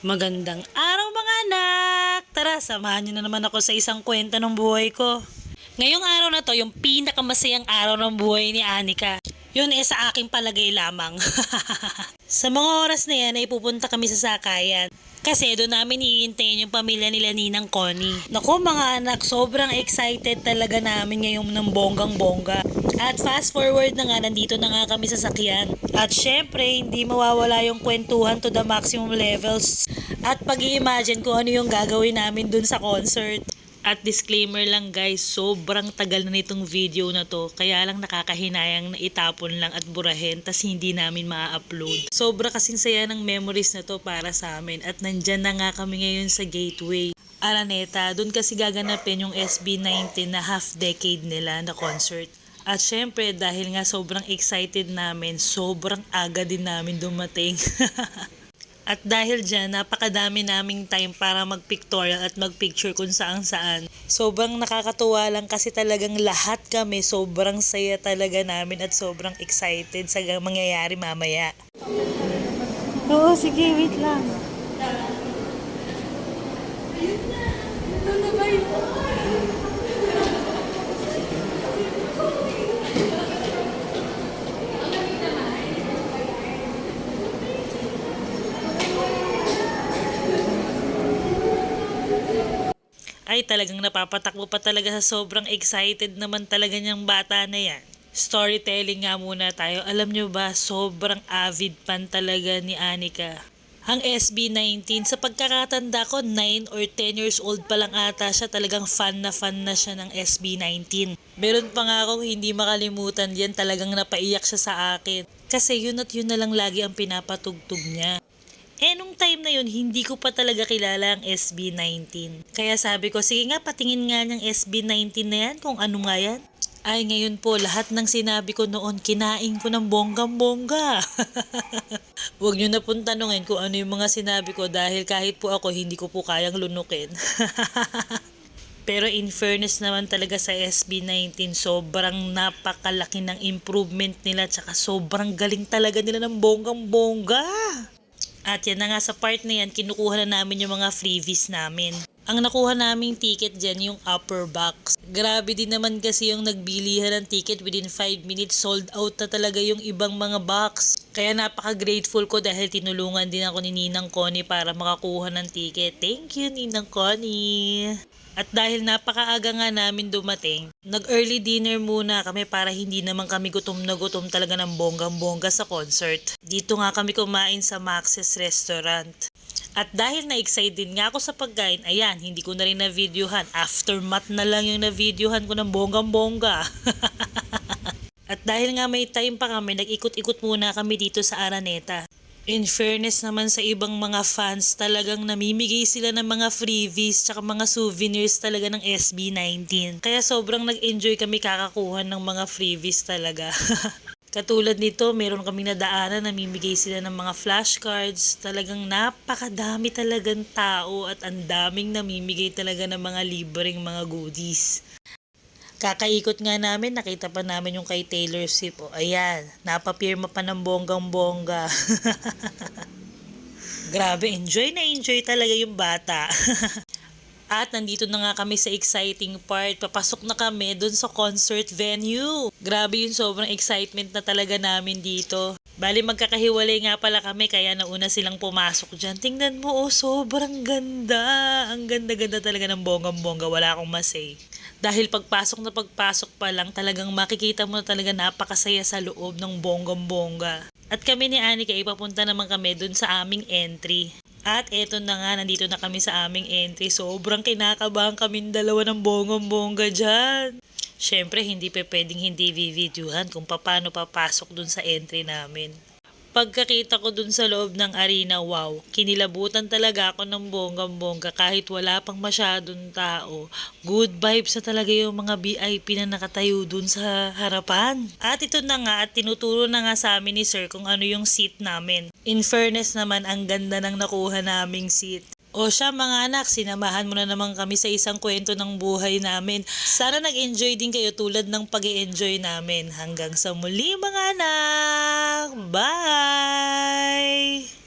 Magandang araw mga anak! Tara, samahan niyo na naman ako sa isang kwento ng buhay ko. Ngayong araw na to, yung pinakamasayang araw ng buhay ni Anika. Yun sa aking palagay lamang. Sa mga oras na yan ay pupunta kami sa sakayan. Kasi doon namin iintayin yung pamilya nila Ninang Connie. Naku mga anak, sobrang excited talaga namin ngayon ng bonggang-bongga. At fast forward na nga, nandito na nga kami sa sakyan. At syempre, hindi mawawala yung kwentuhan to the maximum levels. At pag-i-imagine kung ano yung gagawin namin dun sa concert. At disclaimer lang guys, sobrang tagal na nitong video na to. Kaya lang nakakahinayang na itapon lang at burahin tas hindi namin ma-upload. Sobra kasing saya ng memories na to para sa amin. At nandyan na nga kami ngayon sa Gateway Araneta. Doon kasi gaganapin yung SB19 na half decade nila na concert. At syempre dahil nga sobrang excited namin, sobrang aga din namin dumating. At dahil dyan, napakadami naming time para mag-pictorial at mag-picture kung saan-saan. Sobrang nakakatuwa lang kasi talagang lahat kami sobrang saya talaga namin at sobrang excited sa mangyayari mamaya. Oo, sige, wait lang. Ay talagang napapatakbo pa talaga sa sobrang excited naman talaga niyang bata na yan. Storytelling nga muna tayo. Alam nyo ba, sobrang avid fan talaga ni Anika. Ang SB19, sa pagkakatanda ko, 9 or 10 years old pa lang ata siya, talagang fan na siya ng SB19. Meron pa nga akong hindi makalimutan yan, talagang napaiyak siya sa akin. Kasi yun at yun na lang lagi ang pinapatugtog niya. Nung time na yun, hindi ko pa talaga kilala ang SB19. Kaya sabi ko, sige nga, patingin nga niyang SB19 na yan, kung ano nga yan. Ay, ngayon po, lahat ng sinabi ko noon, kinain ko ng bonggang-bongga. Huwag niyo na pong tanungin kung ano yung mga sinabi ko dahil kahit po ako, hindi ko po kayang lunukin. Pero in fairness naman talaga sa SB19, sobrang napakalaki ng improvement nila, tsaka sobrang galing talaga nila ng bonggang-bongga. At yan na nga, sa part na yan, kinukuha na namin yung mga freebies namin. Ang nakuha naming ticket dyan, yung upper box. Grabe din naman kasi yung nagbilihan ng ticket within 5 minutes, sold out na talaga yung ibang mga box. Kaya napaka-grateful ko dahil tinulungan din ako ni Ninang Connie para makakuha ng ticket. Thank you, Ninang Connie! At dahil napakaaga nga namin dumating, nag-early dinner muna kami para hindi naman kami gutom na gutom talaga ng bonggang-bongga sa concert. Dito nga kami kumain sa Max's Restaurant. At dahil na-excited nga ako sa pagkain, ayan, hindi ko na rin na-videohan. Aftermath na lang yung na-videohan ko ng bonggang-bongga. At dahil nga may time pa kami, nag-ikot-ikot muna kami dito sa Araneta. In fairness naman sa ibang mga fans, talagang namimigay sila ng mga freebies tsaka mga souvenirs talaga ng SB19. Kaya sobrang nag-enjoy kami kakakuha ng mga freebies talaga. Katulad nito, meron kaming nadaanan, namimigay sila ng mga flashcards. Talagang napakadami talagang tao at ang daming namimigay talaga ng mga libreng mga goodies. Kakaikot nga namin, nakita pa namin yung kay Taylor Swift. O, ayan, napapirma pa ng bonggang-bongga. Grabe, enjoy na enjoy talaga yung bata. At nandito na nga kami sa exciting part. Papasok na kami dun sa concert venue. Grabe yung sobrang excitement na talaga namin dito. Bali magkakahiwalay nga pala kami kaya nauna silang pumasok dyan. Tingnan mo, sobrang ganda. Ang ganda-ganda talaga ng bonggang-bongga. Wala akong masay. Dahil pagpasok pa lang, talagang makikita mo na talaga napakasaya sa loob ng bonggang-bongga. At kami ni Anika, ipapunta naman kami dun sa aming entry. At eto na nga, nandito na kami sa aming entry. Sobrang kinakabahan kaming dalawa ng bonggang-bongga dyan. Syempre, hindi pa pwedeng hindi videohan kung paano papasok dun sa entry namin. Pagkakita ko dun sa loob ng arena, wow, kinilabutan talaga ako ng bonggang-bongga kahit wala pang masyadong tao. Good vibes na talaga yung mga VIP na nakatayo dun sa harapan. At ito na nga, at tinuturo na nga sa amin ni Sir kung ano yung seat namin. In fairness naman, ang ganda ng nakuha naming seat. O siya mga anak, sinamahan mo na naman kami sa isang kwento ng buhay namin. Sana nag-enjoy din kayo tulad ng pag-enjoy namin. Hanggang sa muli mga anak! Bye!